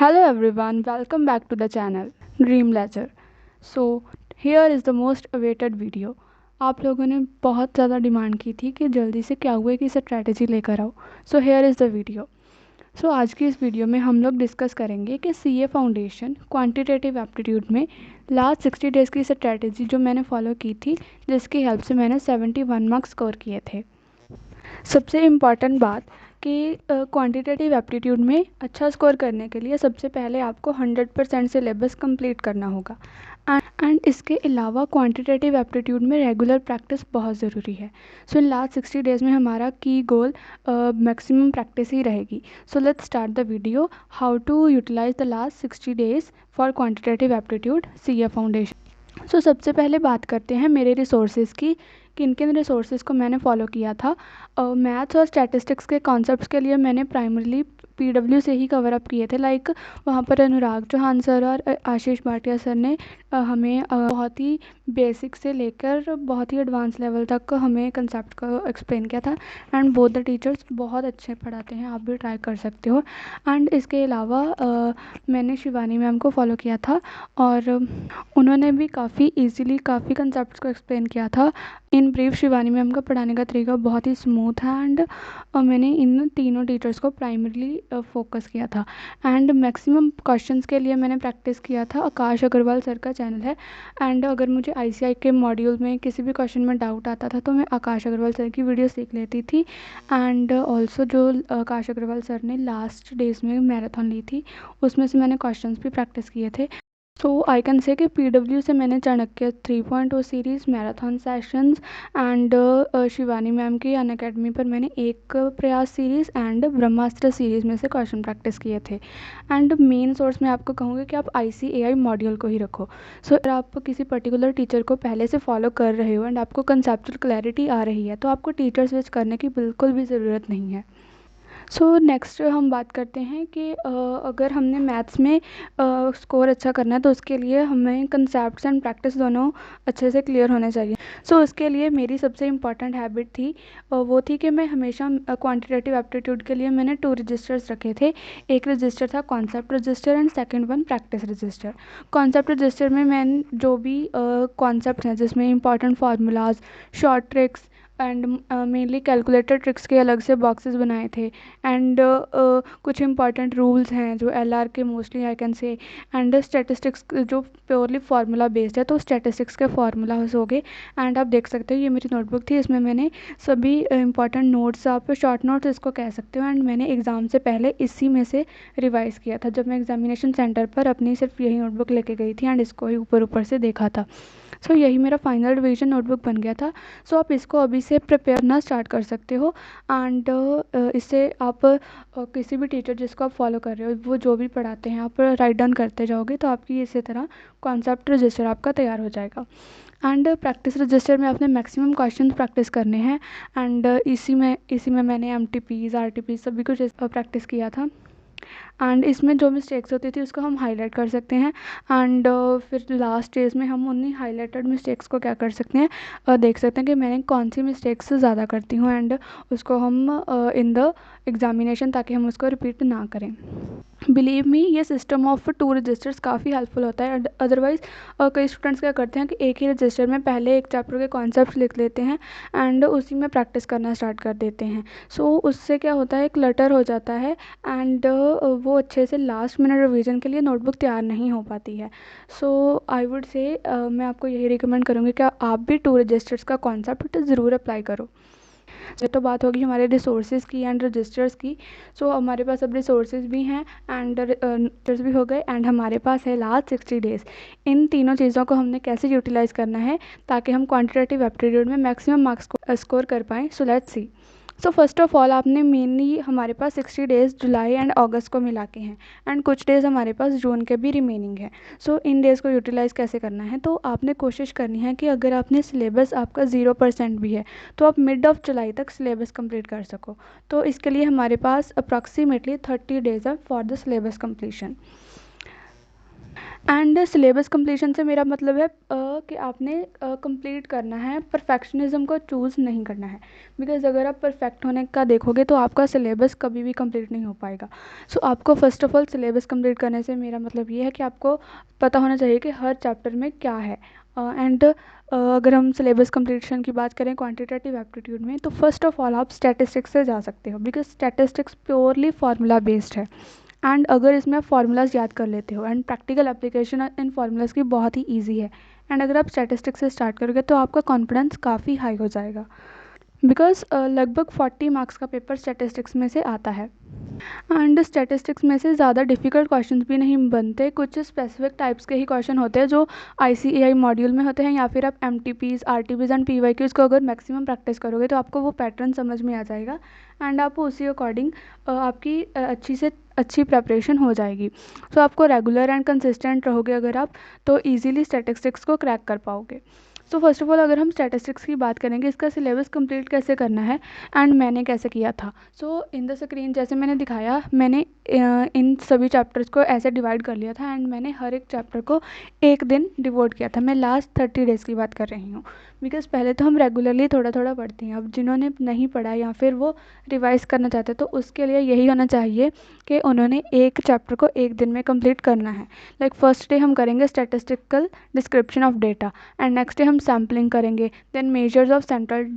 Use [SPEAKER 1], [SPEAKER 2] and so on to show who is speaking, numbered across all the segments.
[SPEAKER 1] Hello everyone, welcome back to the channel Dream Ledger. So here is the most awaited video. आप लोगों ने बहुत ज़्यादा demand की थी कि जल्दी से क्या हुआ कि स्ट्रैटेजी लेकर आओ. So here is the video. So आज की इस वीडियो में हम लोग डिस्कस करेंगे कि सीए फाउंडेशन क्वांटिटेटिव एप्टीट्यूड में लास्ट 60 डेज़ की स्ट्रैटेजी जो मैंने फॉलो की थी, जिसकी हेल्प से मैंने 71 मार्क्स स्कोर किए थे. सबसे इम्पॉर्टेंट बात कि क्वांटिटेटिव एप्टीट्यूड में अच्छा स्कोर करने के लिए सबसे पहले आपको 100% सिलेबस कंप्लीट करना होगा. एंड इसके अलावा क्वांटिटेटिव एप्टीट्यूड में रेगुलर प्रैक्टिस बहुत ज़रूरी है. सो इन लास्ट 60 डेज़ में हमारा की गोल मैक्सिमम प्रैक्टिस ही रहेगी. So let's start the video how to utilize the last 60 days for quantitative aptitude CA foundation. So सबसे पहले बात करते हैं मेरे रिसोर्सेज की, किन किन रिसोर्सेज को मैंने फॉलो किया था. मैथ्स और स्टैटिस्टिक्स के कॉन्सेप्ट्स के लिए मैंने प्राइमरली पीडब्ल्यू से ही कवर अप किए थे. लाइक वहाँ पर अनुराग चौहान सर और आशीष भाटिया सर ने हमें बहुत ही बेसिक से लेकर बहुत ही एडवांस लेवल तक हमें कंसेप्ट को एक्सप्लेन किया था. एंड बोथ द टीचर्स बहुत अच्छे पढ़ाते हैं, आप भी ट्राई कर सकते हो. एंड इसके अलावा मैंने शिवानी मैम को फॉलो किया था और उन्होंने भी काफ़ी ईजीली काफ़ी कंसेप्ट्स को एक्सप्लेन किया था. इन ब्रीफ शिवानी मैम का पढ़ाने का तरीका बहुत ही स्मूथ है. एंड मैंने इन तीनों टीचर्स को प्राइमरली फोकस किया था. एंड मैक्सिमम क्वेश्चंस के लिए मैंने प्रैक्टिस किया था. आकाश अग्रवाल सर का चैनल है. एंड अगर मुझे आईसीआई के मॉड्यूल में किसी भी क्वेश्चन में डाउट आता था तो मैं आकाश अग्रवाल सर की वीडियो सीख लेती थी. एंड ऑल्सो जो आकाश अग्रवाल सर ने लास्ट डेज में मैराथन ली थी, उसमें से मैंने क्वेश्चंस भी प्रैक्टिस किए थे. सो आई कैन से कि पीडब्ल्यू से मैंने Chanakya 3.0 series, marathon sessions and Shivani ma'am की अनअकैडमी पर मैंने एक प्रयास सीरीज़ एंड ब्रह्मास्त्र सीरीज़ में से क्वेश्चन प्रैक्टिस किए थे. एंड मेन सोर्स में आपको कहूँगी कि आप आईसीएआई मॉड्यूल को ही रखो. सो अगर आप किसी पर्टिकुलर टीचर को पहले से फॉलो कर रहे हो एंड आपको कंसेप्चुअल क्लैरिटी आ रही है तो आपको टीचर स्विच करने की बिल्कुल भी ज़रूरत नहीं है. सो नेक्स्ट हम बात करते हैं कि अगर हमने मैथ्स में स्कोर अच्छा करना है तो उसके लिए हमें कंसेप्ट्स एंड प्रैक्टिस दोनों अच्छे से क्लियर होने चाहिए. सो उसके लिए मेरी सबसे इम्पॉर्टेंट हैबिट थी वो थी कि मैं हमेशा क्वांटिटेटिव एप्टीट्यूड के लिए मैंने 2 रजिस्टर्स रखे थे. एक रजिस्टर था concept register and second one practice register. Concept register में मैंने जो भी कॉन्सेप्ट हैं जिसमें important formulas, short tricks and mainly calculator tricks के अलग से बॉक्सेस बनाए थे. एंड कुछ इंपॉर्टेंट रूल्स हैं जो एलआर के mostly I can say. And statistics जो प्योरली फार्मूला बेस्ड है तो स्टैटिस्टिक्स के फार्मूलाज हो गए. एंड आप देख सकते हो ये मेरी नोटबुक थी, इसमें मैंने सभी इंपॉर्टेंट नोट्स, आप शॉर्ट नोट्स इसको कह सकते हो, एंड मैंने एग्ज़ाम से पहले इसी में से रिवाइज़ किया था जब मैं एग्जामिनेशन सेंटर पर अपनी सिर्फ यही नोटबुक लेके गई थी एंड इसको ही ऊपर ऊपर से देखा था. सो यही मेरा फाइनल रिवीजन नोटबुक बन गया था. सो आप इसको अभी से प्रिपेयर करना स्टार्ट कर सकते हो. एंड इससे आप किसी भी टीचर जिसको आप फॉलो कर रहे हो वो जो भी पढ़ाते हैं आप राइट डाउन करते जाओगे तो आपकी इसी तरह कॉन्सेप्ट रजिस्टर आपका तैयार हो जाएगा. एंड प्रैक्टिस रजिस्टर में आपने मैक्सिमम क्वेश्चन प्रैक्टिस करने हैं. एंड इसी में मैंने एमटीपीज, आरटीपीज सभी कुछ प्रैक्टिस किया था. एंड इसमें जो मिस्टेक्स होती थी उसको हम हाईलाइट कर सकते हैं. एंड फिर लास्ट स्टेज में हम उन्हीं हाईलाइटेड मिस्टेक्स को क्या कर सकते हैं, देख सकते हैं कि मैंने कौन सी मिस्टेक्स ज़्यादा करती हूँ एंड उसको हम इन द एग्जामिनेशन ताकि हम उसको रिपीट ना करें. बिलीव मी ये सिस्टम ऑफ 2 रजिस्टर्स काफ़ी हेल्पफुल होता है. अदरवाइज़ कई स्टूडेंट्स क्या करते हैं कि एक ही रजिस्टर में पहले एक चैप्टर के कॉन्सेप्ट लिख लेते हैं एंड उसी में प्रैक्टिस करना स्टार्ट कर देते हैं. सो उससे क्या होता है, क्लटर हो जाता है एंड वो अच्छे से लास्ट मिनट रिवीजन के लिए नोटबुक तैयार नहीं हो पाती है. सो आई वुड से मैं आपको यही रिकमेंड करूँगी कि आप भी 2 रजिस्टर्स का कॉन्सेप्ट ज़रूर अप्लाई करो. ये तो बात होगी हमारे रिसोर्सेज की एंड रजिस्टर्स की. सो हमारे पास अब रिसोर्सेज भी हैं एंड रजिस्टर्स भी हो गए एंड हमारे पास है लास्ट 60 डेज़. इन तीनों चीज़ों को हमने कैसे यूटिलाइज़ करना है ताकि हम क्वांटिटेटिव एप्टीट्यूड में मैक्सिमम मार्क्स को स्कोर कर पाएँ. So let's see. So first of all आपने मेनली हमारे पास 60 डेज़ जुलाई एंड अगस्त को मिला के हैं एंड कुछ डेज़ हमारे पास जून के भी रिमेनिंग है. सो इन डेज़ को यूटिलाइज़ कैसे करना है, तो आपने कोशिश करनी है कि अगर आपने सिलेबस आपका 0% भी है तो आप मिड ऑफ जुलाई तक सिलेबस कंप्लीट कर सको. तो इसके लिए हमारे पास अप्रॉक्सीमेटली 30 डेज़ है for the syllabus completion. And syllabus completion से मेरा मतलब है कि आपने कंप्लीट करना है, परफेक्शनिज्म को चूज़ नहीं करना है। बिकॉज अगर आप परफेक्ट होने का देखोगे तो आपका सिलेबस कभी भी कंप्लीट नहीं हो पाएगा। सो आपको first of all syllabus complete करने से मेरा मतलब ये है कि आपको पता होना चाहिए कि हर चैप्टर में क्या है। एंड अगर हम सिलेबस कंप्लीशन की बात करें क्वांटिटेटिव एप्टीट्यूड में, तो फर्स्ट ऑफ ऑल आप स्टैटिस्टिक्स से जा सकते हो, because statistics purely formula based है। एंड अगर इसमें आप फार्मूलाज याद कर लेते हो, and practical application in formulas की बहुत ही ईजी है। एंड अगर आप स्टैटिस्टिक्स से स्टार्ट करोगे तो आपका कॉन्फिडेंस काफ़ी हाई हो जाएगा, बिकॉज लगभग 40 मार्क्स का पेपर स्टैटिस्टिक्स में से आता है। एंड स्टैटिस्टिक्स में से ज़्यादा डिफिकल्ट क्वेश्चंस भी नहीं बनते, कुछ स्पेसिफिक टाइप्स के ही क्वेश्चन होते हैं जो ICAI मॉड्यूल में होते हैं, या फिर आप MTPs, RTPs एंड PYQs को अगर मैक्सिमम प्रैक्टिस करोगे तो आपको वो पैटर्न समझ में आ जाएगा। एंड आप उसी अकॉर्डिंग आपकी अच्छी से अच्छी प्रेपरेशन हो जाएगी। सो आपको रेगुलर एंड कंसिस्टेंट रहोगे अगर आप, तो ईजिली स्टैटिस्टिक्स को क्रैक कर पाओगे। सो फर्स्ट ऑफ ऑल अगर हम स्टैटिस्टिक्स की बात करेंगे, इसका सिलेबस कंप्लीट कैसे करना है एंड मैंने कैसे किया था। सो इन द स्क्रीन जैसे मैंने दिखाया, मैंने इन सभी चैप्टर्स को ऐसे डिवाइड कर लिया था, एंड मैंने हर एक चैप्टर को एक दिन डिवोट किया था। मैं लास्ट 30 डेज़ की बात कर रही हूँ, बिकॉज पहले तो हम रेगुलरली थोड़ा थोड़ा पढ़ते हैं। अब जिन्होंने नहीं पढ़ा या फिर वो रिवाइज करना चाहते हैं, तो उसके लिए यही होना चाहिए कि उन्होंने एक चैप्टर को एक दिन में कंप्लीट करना है। लाइक फर्स्ट डे हम करेंगे statistical description of data, and next day हम सैम्पलिंग करेंगे, then measures of central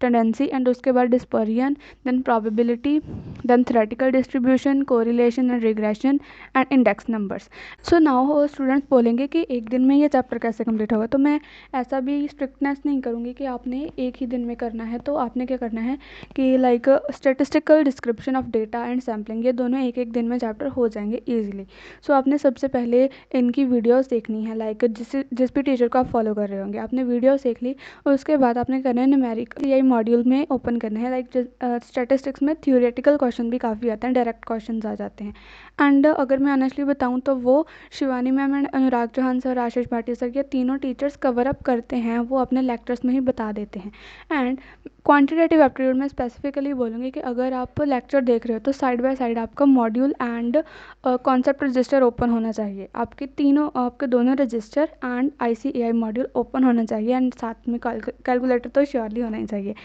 [SPEAKER 1] tendency, and उसके बाद dispersion, then probability, then theoretical distribution, correlation and regression, and index numbers. So now students बोलेंगे कि एक दिन में ये चैप्टर कैसे कंप्लीट होगा। तो मैं ऐसा भी स्ट्रिक्टनेस नहीं करूँगी कि आपने एक ही दिन में करना है। तो आपने क्या करना है कि like statistical description of data and sampling, ये दोनों एक एक दिन में चैप्टर हो जाएंगे ईजिली। सो आपने सबसे पहले इनकी वीडियोस देखनी है, लाइक जिस भी टीचर को आप फॉलो कर रहे होंगे, आपने वीडियोस देख ली, और उसके बाद आपने करना है न्यूमेरिकल यही मॉड्यूल में ओपन करना है। लाइक स्टैटिस्टिक्स में थ्योरेटिकल क्वेश्चन भी काफ़ी आते हैं, डायरेक्ट क्वेश्चन आ जाते हैं। एंड अगर मैं ऑनेस्टली बताऊं तो वो Shivani ma'am and Anurag Chauhan sir, Ashish Bhatia sir, ये तीनों टीचर्स कवर अप करते हैं, वो अपने लेक्चर्स में ही बता देते हैं। एंड क्वांटिटेटिव एप्टीट्यूड में स्पेसिफिकली बोलूँगी कि अगर आप लेक्चर देख रहे हो तो साइड बाय साइड आपका module and concept register open होना चाहिए। आपके दोनों register and ICAI module open होना चाहिए, एंड साथ में कैलकुलेटर तो श्योरली होना ही चाहिए।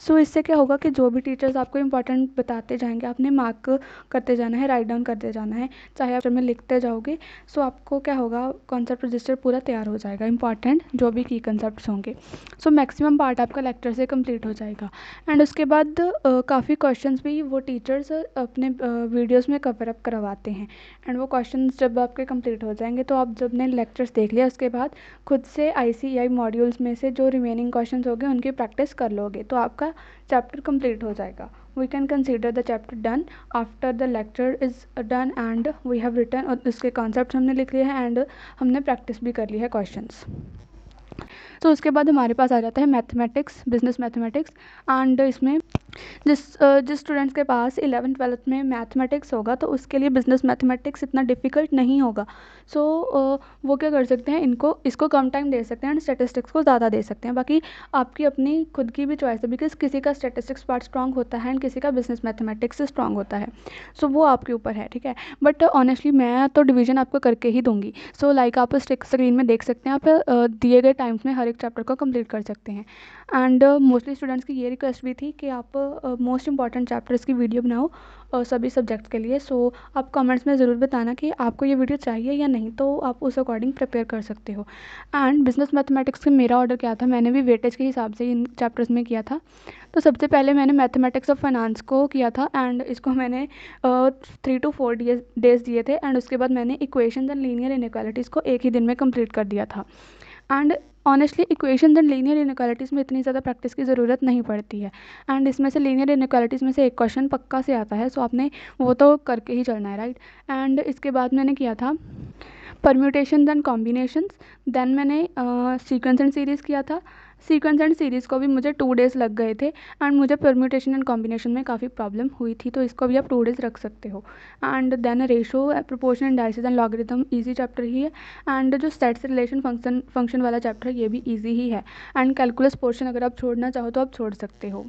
[SPEAKER 1] सो इससे क्या होगा कि जो भी टीचर्स आपको इंपॉर्टेंट बताते जाएंगे, आपने मार्क करते जाना है, राइट डाउन करते जाना है, चाहे आप में लिखते जाओगे। सो आपको क्या होगा, कॉन्सेप्ट रजिस्टर पूरा तैयार हो जाएगा, इंपॉर्टेंट जो भी की कंसेप्ट होंगे। सो मैक्सिमम पार्ट आपका लेक्चर से कंप्लीट हो जाएगा। एंड उसके बाद काफ़ी क्वेश्चंस भी वो टीचर्स अपने वीडियोस में कवर अप करवाते हैं। एंड वो क्वेश्चंस जब आपके कंप्लीट हो जाएंगे, तो आप जब ने लेक्चर्स देख लिया, उसके बाद खुद से ICAI मॉड्यूल्स में से जो रिमेनिंग क्वेश्चंस होंगे उनकी प्रैक्टिस कर लोगे, तो आपका चैप्टर कंप्लीट हो जाएगा। We can consider the chapter done after the lecture is done, and we have written, और उसके कॉन्सेप्ट हमने लिख लिए हैं, एंड हमने प्रैक्टिस भी कर ली है क्वेश्चंस। तो उसके बाद हमारे पास आ जाता है मैथमेटिक्स, बिजनेस मैथमेटिक्स। एंड इसमें जिस स्टूडेंट्स के पास 11th-12th में मैथमेटिक्स होगा, तो उसके लिए बिजनेस मैथमेटिक्स इतना डिफ़िकल्ट नहीं होगा। सो वो क्या कर सकते हैं, इसको कम टाइम दे सकते हैं, एंड स्टैटिस्टिक्स को ज़्यादा दे सकते हैं। बाकी आपकी अपनी खुद की भी चॉइस है, बिकॉज किसी का स्टैटिस्टिक्स पार्ट स्ट्रांग होता है एंड किसी का बिजनेस मैथमेटिक्स स्ट्रांग होता है। सो वो आपके ऊपर है, ठीक है। बट ऑनेस्टली मैं तो डिवीजन आपको करके ही दूंगी। सो लाइक आप स्क्रीन में देख सकते हैं, आप दिए गए टाइम्स में हर एक चैप्टर को कंप्लीट कर सकते हैं। एंड मोस्टली स्टूडेंट्स की ये रिक्वेस्ट भी थी कि आप मोस्ट इंपॉर्टेंट चैप्टर्स की वीडियो बनाओ सभी सब्जेक्ट्स के लिए। सो आप कमेंट्स में ज़रूर बताना कि आपको ये वीडियो चाहिए या नहीं, तो आप उस अकॉर्डिंग प्रिपेयर कर सकते हो। एंड बिजनेस मैथमेटिक्स में मेरा ऑर्डर क्या था, मैंने भी वेटेज के हिसाब से इन चैप्टर्स में किया था। तो सबसे पहले मैंने मैथमेटिक्स ऑफ फाइनेंस को किया था, एंड इसको मैंने 3 to 4 डेज दिए थे। एंड उसके बाद मैंने इक्वेशंस एंड लीनियर इनइक्वालिटीज़ को एक ही दिन में कंप्लीट कर दिया था। And honestly equations and linear inequalities में इतनी ज़्यादा प्रैक्टिस की ज़रूरत नहीं पड़ती है। एंड इसमें से लीनियर इनइक्वालिटीज़ में से एक क्वेश्चन पक्का से आता है, सो आपने वो तो करके ही चलना है, राइट। एंड इसके बाद मैंने किया था परम्यूटेशन एंड कॉम्बिनेशंस, देन मैंने सीक्वेंस एंड सीरीज़ किया था। सीक्वेंस एंड सीरीज़ को भी मुझे 2 डेज़ लग गए थे, एंड मुझे परम्यूटेशन एंड कॉम्बिनेशन में काफ़ी प्रॉब्लम हुई थी, तो इसको भी आप 2 डेज़ रख सकते हो। And then ratio, proportion, indices and logarithm easy chapter ही है। एंड जो सेट्स रिलेशन फंक्शन वाला चैप्टर है, ये भी ईजी ही है। एंड कैलकुलस पोर्शन अगर आप छोड़ना चाहो तो आप छोड़ सकते हो।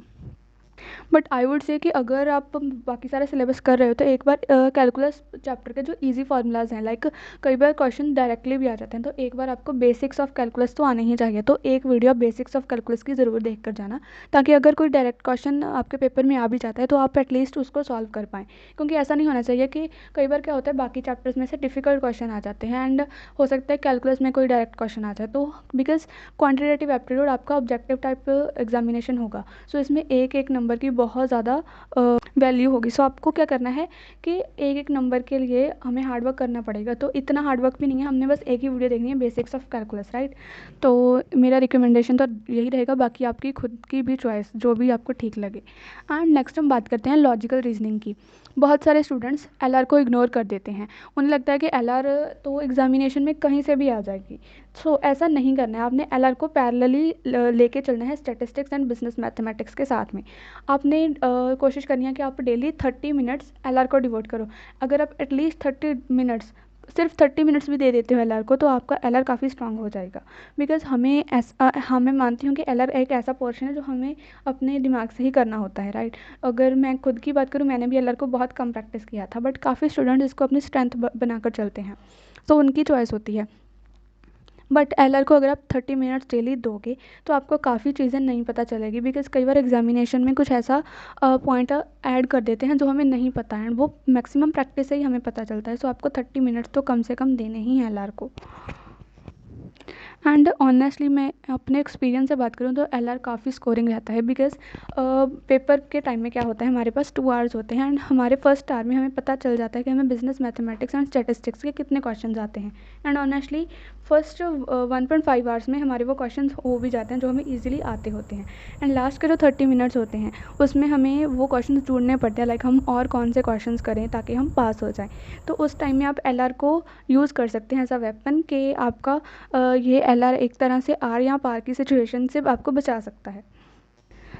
[SPEAKER 1] बट आई वुड से कि अगर आप बाकी सारा सिलेबस कर रहे हो तो एक बार कैलकुलस चैप्टर के जो इजी फार्मूलाज हैं, लाइक कई बार क्वेश्चन डायरेक्टली भी आ जाते हैं, तो एक बार आपको बेसिक्स ऑफ कैलकुलस तो आने ही चाहिए। तो एक वीडियो बेसिक्स ऑफ कैलकुलस की ज़रूर देख कर जाना, ताकि अगर कोई डायरेक्ट क्वेश्चन आपके पेपर में आ भी जाता है तो आप एटलीस्ट उसको सॉल्व कर पाएँ। क्योंकि ऐसा नहीं होना चाहिए कि कई बार क्या होता है, बाकी चैप्टर्स में से डिफ़िकल्ट क्वेश्चन आ जाते हैं एंड हो सकता है कैलकुलस में कोई डायरेक्ट क्वेश्चन आ जाए। तो बिकॉज क्वान्टिटेटिव एप्टीट्यूड आपका ऑब्जेक्टिव टाइप एग्जामिनेशन होगा, सो इसमें एक एक नंबर की बहुत ज़्यादा वैल्यू होगी। सो आपको क्या करना है कि एक एक नंबर के लिए हमें हार्डवर्क करना पड़ेगा। तो इतना हार्डवर्क भी नहीं है, हमने बस एक ही वीडियो देखनी है, बेसिक्स ऑफ कैलकुलस, राइट। तो मेरा रिकमेंडेशन तो यही रहेगा, बाकी आपकी खुद की भी चॉइस, जो भी आपको ठीक लगे। एंड नेक्स्ट हम बात करते हैं लॉजिकल रीजनिंग की। बहुत सारे स्टूडेंट्स एलआर को इग्नोर कर देते हैं, उन्हें लगता है कि एलआर तो एग्जामिनेशन में कहीं से भी आ जाएगी। सो ऐसा नहीं करना है, आपने एलआर को पैरेलली लेके चलना है स्टैटिस्टिक्स एंड बिजनेस मैथमेटिक्स के साथ में। आपने कोशिश करनी है कि आप डेली 30 मिनट्स एलआर को डिवोट करो। अगर आप एटलीस्ट 30 मिनट्स, सिर्फ 30 मिनट्स भी दे देते हो एलआर को, तो आपका एलआर काफ़ी स्ट्रांग हो जाएगा। बिकॉज हमें मानती हूँ कि एलआर एक ऐसा पोर्शन है जो हमें अपने दिमाग से ही करना होता है, राइट। अगर मैं खुद की बात करूँ, मैंने भी एलआर को बहुत कम प्रैक्टिस किया था, बट काफ़ी स्टूडेंट इसको अपनी स्ट्रेंथ बनाकर चलते हैं, तो उनकी चॉइस होती है। बट एलआर को अगर आप 30 मिनट्स डेली दोगे तो आपको काफ़ी चीज़ें नहीं पता चलेगी। बिकॉज कई बार एग्जामिनेशन में कुछ ऐसा पॉइंट ऐड कर देते हैं जो हमें नहीं पता है, वो मैक्सिमम प्रैक्टिस से ही हमें पता चलता है। सो आपको 30 मिनट्स तो कम से कम देने ही हैं एलआर को। एंड ऑनेस्टली मैं अपने एक्सपीरियंस से बात करूँ तो एलआर काफ़ी स्कोरिंग रहता है। बिकॉज पेपर के टाइम में क्या होता है, हमारे पास 2 आवर्स होते हैं एंड हमारे फर्स्ट आवर में हमें पता चल जाता है कि हमें बिजनेस मैथमेटिक्स एंड स्टैटिस्टिक्स के कितने क्वेश्चन आते हैं। एंड ऑनेस्टली फर्स्ट 1.5 आवर्स में हमारे वो क्वेश्चन हो भी जाते हैं जो हमें ईजिली आते होते हैं। एंड लास्ट के जो 30 मिनट्स होते हैं उसमें हमें वो क्वेश्चन ढूंढने पड़ते हैं, लाइक हम और कौन से क्वेश्चन करें ताकि हम पास हो जाएं। तो उस टाइम में आप एलआर को यूज़ कर सकते हैं एज अ वेपन, कि आपका ये एलआर एक तरह से आर या पार की सिचुएशन से आपको बचा सकता है।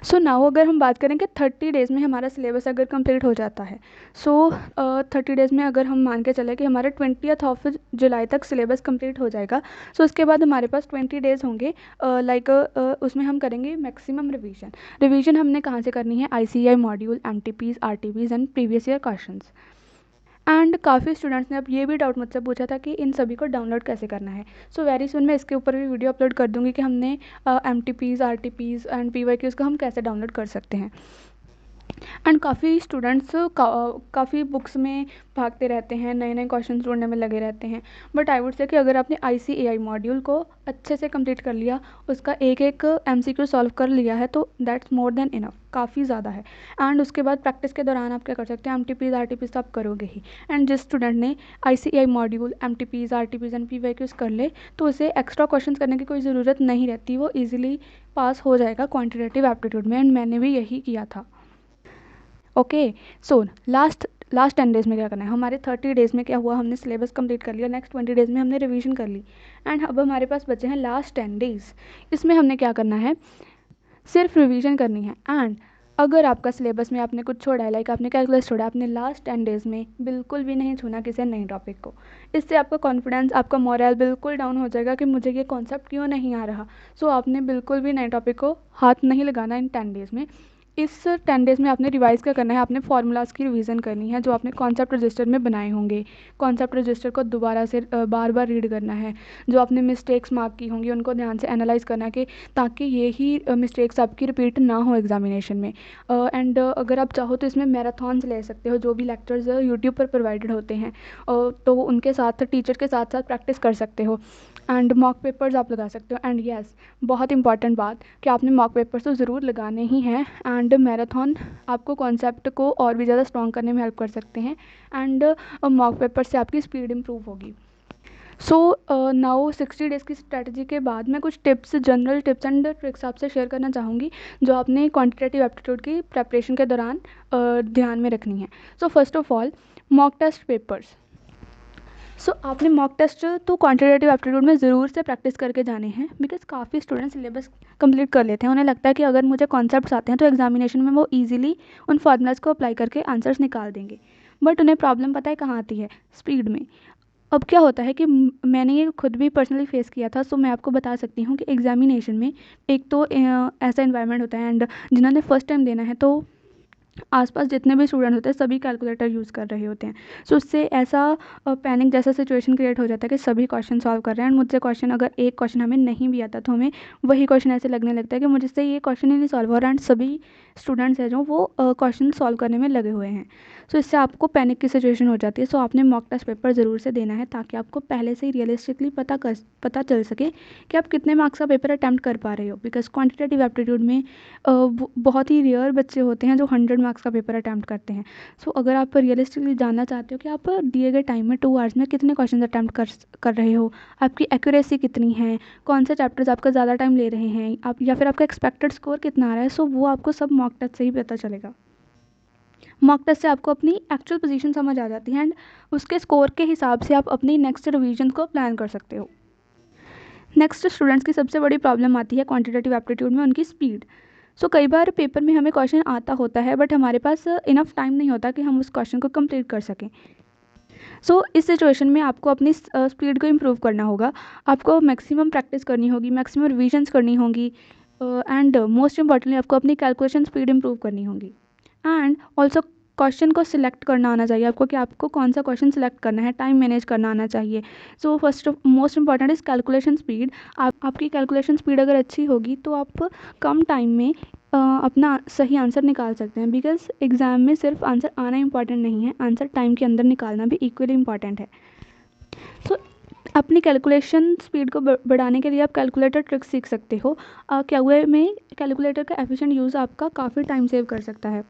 [SPEAKER 1] सो नाउ अगर हम बात करें कि 30 डेज़ में हमारा सिलेबस अगर कंप्लीट हो जाता है, सो 30 डेज़ में अगर हम मान के चले कि हमारे 20 जुलाई तक सिलेबस कंप्लीट हो जाएगा, सो उसके बाद हमारे पास 20 डेज़ होंगे, लाइक उसमें हम करेंगे मैक्सिमम रिवीजन। रिवीजन हमने कहाँ से करनी है, ICAI module, MTPs, RTPs and previous year questions. And काफ़ी स्टूडेंट्स ने अब ये भी डाउट मुझसे पूछा था कि इन सभी को डाउनलोड कैसे करना है। सो वेरी सुन मैं इसके ऊपर भी वीडियो अपलोड कर दूँगी कि हमने एमटीपीज़, आरटीपीज़ एंड पीवाईक्यूज़ को हम कैसे डाउनलोड कर सकते हैं। एंड काफ़ी स्टूडेंट्स काफ़ी बुक्स में भागते रहते हैं, नए नए क्वेश्चन ढूंढने में लगे रहते हैं। बट आई वुड से कि अगर आपने आईसीएआई मॉड्यूल को अच्छे से कंप्लीट कर लिया, उसका एक एक एमसीक्यू सॉल्व कर लिया है, तो दैट्स मोर देन इनफ, काफ़ी ज़्यादा है। एंड उसके बाद प्रैक्टिस के दौरान आप क्या कर सकते हैं, एमटीपीज़, आरटीपीज़ तो आप करोगे ही। एंड जिस स्टूडेंट ने आईसीएआई मॉड्यूल, एमटीपीज़, आरटीपीज़ एंड पीवाईक्यूज़ कर ले, तो उसे एक्स्ट्रा क्वेश्चन करने की कोई ज़रूरत नहीं रहती, वो ईजिली पास हो जाएगा क्वान्टिटेटिव एप्टीट्यूड में। एंड मैंने भी यही किया था। ओके, सो लास्ट 10 डेज़ में क्या करना है, हमारे 30 डेज़ में क्या हुआ, हमने सिलेबस कंप्लीट कर लिया, नेक्स्ट 20 डेज़ में हमने रिवीजन कर ली। एंड अब हमारे पास बचे हैं लास्ट 10 डेज़। इसमें हमने क्या करना है, सिर्फ रिवीजन करनी है। एंड अगर आपका सिलेबस में आपने कुछ छोड़ा है, लाइक आपने कैलकुलस छोड़ा, आपने लास्ट 10 डेज़ में बिल्कुल भी नहीं छूना किसी नए टॉपिक को। इससे आपका कॉन्फिडेंस, आपका मोरल बिल्कुल डाउन हो जाएगा कि मुझे ये कॉन्सेप्ट क्यों नहीं आ रहा। सो आपने बिल्कुल भी नए टॉपिक को हाथ नहीं लगाना इन 10 डेज़ में। इस 10 डेज़ में आपने रिवाइज़ क्या करना है, आपने फार्मूलाज़ की रिवीजन करनी है जो आपने कॉन्सेप्ट रजिस्टर में बनाए होंगे। कॉन्सेप्ट रजिस्टर को दोबारा से बार बार रीड करना है। जो आपने मिस्टेक्स मार्क की होंगी उनको ध्यान से एनालाइज करना है, कि ताकि ये ही मिस्टेक्स आपकी रिपीट ना हो एग्जामिनेशन में। एंड अगर आप चाहो तो इसमें मैराथॉन्स ले सकते हो, जो भी लेक्चर्स यूट्यूब पर प्रोवाइडेड होते हैं, तो उनके साथ टीचर के साथ साथ प्रैक्टिस कर सकते हो। एंड मॉक पेपर्स आप लगा सकते हो। एंड येस, बहुत इंपॉर्टेंट बात कि आपने मॉक पेपर्स तो ज़रूर लगाने ही हैं। एंड मैराथन आपको कॉन्सेप्ट को और भी ज़्यादा स्ट्रॉन्ग करने में हेल्प कर सकते हैं। एंड मॉक पेपर से आपकी स्पीड इम्प्रूव होगी। सो नाउ 60 डेज़ की स्ट्रैटेजी के बाद मैं कुछ tips, general tips and tricks आपसे शेयर करना चाहूँगी, जो आपने क्वान्टिटेटिव एप्टीट्यूड की प्रेपरेशन के दौरान ध्यान में रखनी है। So first of all, mock test papers. So आपने मॉक टेस्ट तो क्वान्टिटेटिव एप्टीट्यूड में ज़रूर से प्रैक्टिस करके जाने हैं। बिकॉज काफ़ी स्टूडेंट सिलेबस कंप्लीट कर लेते हैं, उन्हें लगता है कि अगर मुझे कॉन्सेप्ट्स आते हैं तो एग्जामिनेशन में वो ईजिली उन फार्मूलाज को अप्लाई करके आंसर्स निकाल देंगे। बट उन्हें प्रॉब्लम पता है कहाँ आती है, स्पीड में। अब क्या होता है कि मैंने ये खुद भी पर्सनली फेस किया था, सो मैं आपको बता सकती हूँ कि एग्जामिनेशन में एक तो ऐसा इन्वायरमेंट होता है, एंड जिन्होंने फर्स्ट टाइम देना है तो आसपास जितने भी स्टूडेंट होते हैं सभी कैलकुलेटर यूज़ कर रहे होते हैं। सो उससे ऐसा पैनिक जैसा सिचुएशन क्रिएट हो जाता है कि सभी क्वेश्चन सॉल्व कर रहे हैं, एंड मुझसे क्वेश्चन अगर एक क्वेश्चन हमें नहीं भी आता तो हमें वही क्वेश्चन ऐसे लगने लगता है कि मुझसे ये क्वेश्चन ही नहीं सॉल्व हो रहा, एंड सभी स्टूडेंट्स हैं जो वो क्वेश्चन सॉल्व करने में लगे हुए हैं। सो इससे आपको पैनिक की सिचुएशन हो जाती है। सो आपने मॉक टेस्ट पेपर ज़रूर से देना है ताकि आपको पहले से ही रियलिस्टिकली पता चल सके कि आप कितने मार्क्स का पेपर अटैम्प्ट कर पा रहे हो। बिकॉज क्वान्टिटेटिव एप्टीट्यूड में बहुत ही रेयर बच्चे होते हैं जो 100 मार्क्स का पेपर अटैम्प्ट करते हैं। सो अगर आप रियलिस्टिकली जानना चाहते हो कि आप दिए गए टाइम में 2 आवर्स में कितने क्वेश्चन अटैम्प्ट कर रहे हो, आपकी एक्यूरेसी कितनी है, कौन से चैप्टर्स आपका ज़्यादा टाइम ले रहे हैं, आप या फिर आपका एक्सपेक्टेड स्कोर कितना आ रहा है, सो वो आपको सब मॉक टेस्ट से ही पता चलेगा। मॉक टेस्ट से आपको अपनी एक्चुअल पोजीशन समझ आ जाती है, एंड उसके स्कोर के हिसाब से आप अपनी नेक्स्ट रिवीजन को प्लान कर सकते हो। नेक्स्ट स्टूडेंट्स की सबसे बड़ी प्रॉब्लम आती है क्वांटिटेटिव एप्टीट्यूड में, उनकी स्पीड। सो कई बार पेपर में हमें क्वेश्चन आता होता है बट हमारे पास इनफ टाइम नहीं होता कि हम उस क्वेश्चन को कंप्लीट कर सकें। सो इस सिचुएशन में आपको अपनी स्पीड को इम्प्रूव करना होगा। आपको मैक्सिमम प्रैक्टिस करनी होगी, मैक्सिमम रिविजन्स करनी होगी, एंड मोस्ट इम्पॉर्टेंटली आपको अपनी कैलकुलेशन स्पीड इम्प्रूव करनी होगी। एंड ऑल्सो क्वेश्चन को सिलेक्ट करना आना चाहिए आपको कि आपको कौन सा क्वेश्चन सिलेक्ट करना है, टाइम मैनेज करना आना चाहिए। So first most important is calculation speed. आपकी कैलकुलेशन स्पीड अगर अच्छी होगी तो आप कम टाइम में अपना सही आंसर निकाल सकते हैं। बिकॉज एग्ज़ाम में सिर्फ आंसर आना इंपॉर्टेंट नहीं है, आंसर टाइम के अंदर निकालना भी इक्वली इंपॉर्टेंट है। सो अपनी कैलकुलेशन स्पीड को बढ़ाने के लिए आप कैलकुलेटर ट्रिक्स सीख सकते हो। क्या हुआ में कैलकुलेटर का एफिशिएंट यूज़ आपका काफ़ी टाइम सेव कर सकता है।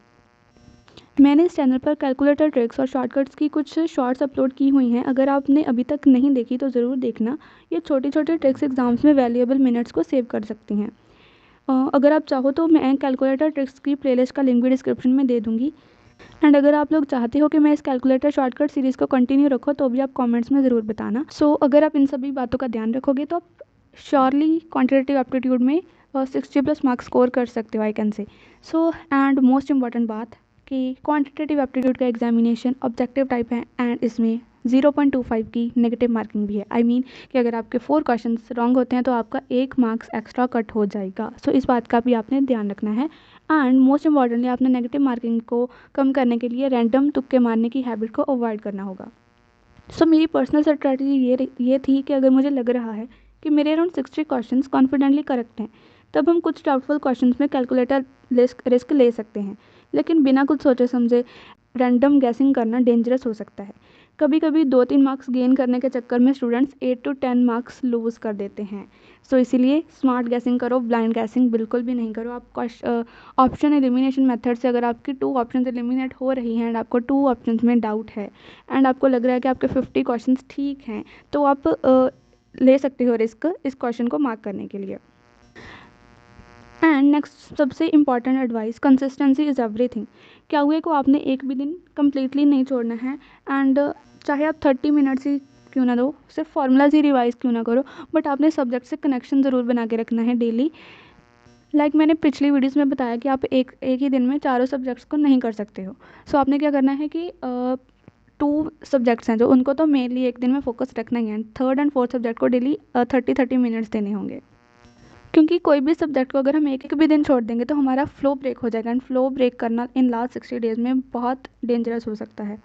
[SPEAKER 1] मैंने इस चैनल पर कैलकुलेटर ट्रिक्स और शॉर्टकट्स की कुछ शॉर्ट्स अपलोड की हुई हैं, अगर आपने अभी तक नहीं देखी तो ज़रूर देखना। ये छोटी छोटी ट्रिक्स एग्जाम्स में वैल्यूएबल मिनट्स को सेव कर सकती हैं। अगर आप चाहो तो मैं कैलकुलेटर ट्रिक्स की प्लेलिस्ट का लिंक भी डिस्क्रिप्शन में दे दूँगी। एंड अगर आप लोग चाहते हो कि मैं इस कैलकुलेटर शॉर्टकट सीरीज़ को कंटिन्यू रखो तो भी आप कमेंट्स में ज़रूर बताना। सो अगर आप इन सभी बातों का ध्यान रखोगे तो आप श्योरली क्वान्टिटेटिव एप्टीट्यूड में 60+ मार्क्स स्कोर कर सकते हो, I can say. So and most important बात कि क्वांटिटेटिव एप्टीट्यूड का एग्जामिनेशन ऑब्जेक्टिव टाइप है, एंड इसमें 0.25 की नेगेटिव मार्किंग भी है। आई मीन कि अगर आपके 4 क्वेश्चंस रॉन्ग होते हैं तो आपका 1 मार्क्स एक्स्ट्रा कट हो जाएगा। सो इस बात का भी आपने ध्यान रखना है। एंड मोस्ट इंपॉर्टेंटली आपने नेगेटिव मार्किंग को कम करने के लिए रैंडम तुक्के मारने की हैबिट को अवॉइड करना होगा। सो मेरी पर्सनल स्ट्रैटेजी ये थी कि अगर मुझे लग रहा है कि मेरे अराउंड 60 क्वेश्चंस कॉन्फिडेंटली करेक्ट हैं, तब हम कुछ डाउटफुल क्वेश्चंस में कैलकुलेटर रिस्क ले सकते हैं। लेकिन बिना कुछ सोचे समझे रैंडम गैसिंग करना डेंजरस हो सकता है। कभी कभी 2-3 मार्क्स गेन करने के चक्कर में स्टूडेंट्स 8 to 10 मार्क्स लूज़ कर देते हैं। सो इसीलिए स्मार्ट गैसिंग करो, ब्लाइंड गैसिंग बिल्कुल भी नहीं करो। आप ऑप्शन एलिमिनेशन मेथड से अगर आपकी 2 ऑप्शन एलिमिनेट हो रही हैं एंड आपको 2 ऑप्शन में डाउट है एंड आपको लग रहा है कि आपके 50 क्वेश्चन ठीक हैं, तो आप ले सकते हो रिस्क इस क्वेश्चन को मार्क करने के लिए। एंड नेक्स्ट सबसे important advice, consistency is everything. क्या हुए को आपने एक भी दिन कम्प्लीटली नहीं छोड़ना है, एंड चाहे आप 30 मिनट्स ही क्यों ना दो, सिर्फ फार्मूलाज ही रिवाइज क्यों ना करो, बट आपने सब्जेक्ट से कनेक्शन ज़रूर बना के रखना है डेली। लाइक मैंने पिछली वीडियोस में बताया कि आप एक ही दिन में चारों सब्जेक्ट्स को नहीं कर सकते हो। सो आपने क्या करना है कि 2 सब्जेक्ट्स हैं जो उनको तो मेनली एक दिन में फोकस रखना ही है, 3rd and 4th सब्जेक्ट को डेली 30 मिनट्स देने होंगे। क्योंकि कोई भी सब्जेक्ट को अगर हम एक भी दिन छोड़ देंगे तो हमारा फ्लो ब्रेक हो जाएगा, एंड फ्लो ब्रेक करना इन लास्ट 60 डेज़ में बहुत डेंजरस हो सकता है।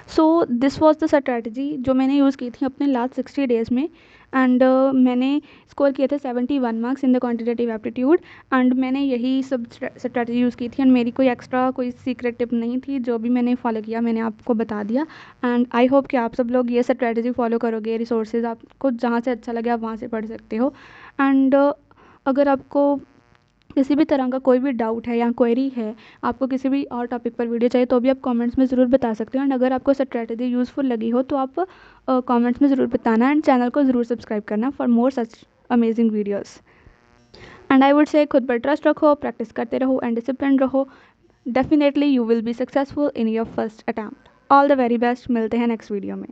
[SPEAKER 1] So this was the strategy जो मैंने यूज़ की थी अपने लास्ट 60 डेज़ में, एंड मैंने स्कोर किए थे 71 marks in the quantitative aptitude, and मैंने यही सब स्ट्रैटेजी यूज़ की थी, एंड मेरी कोई सीक्रेट टिप नहीं थी। जो भी मैंने फॉलो किया मैंने आपको बता दिया, एंड आई होप कि आप सब लोग ये स्ट्रैटेजी फॉलो करोगे। रिसोर्सेज आपको जहाँ से अच्छा लगे आप वहाँ से पढ़ सकते हो। एंड अगर आपको किसी भी तरह का कोई भी डाउट है या क्वेरी है, आपको किसी भी और टॉपिक पर वीडियो चाहिए तो भी आप कमेंट्स में ज़रूर बता सकते हो। एंड अगर आपको स्ट्रैटेजी यूज़फुल लगी हो तो आप कमेंट्स में ज़रूर बताना, एंड चैनल को ज़रूर सब्सक्राइब करना for more such amazing videos. And I would say खुद पर ट्रस्ट रखो, प्रैक्टिस करते रहो एंड डिसिप्लिन रहो। Definitely you will be successful in your first attempt. All the very best. मिलते हैं नेक्स्ट वीडियो में।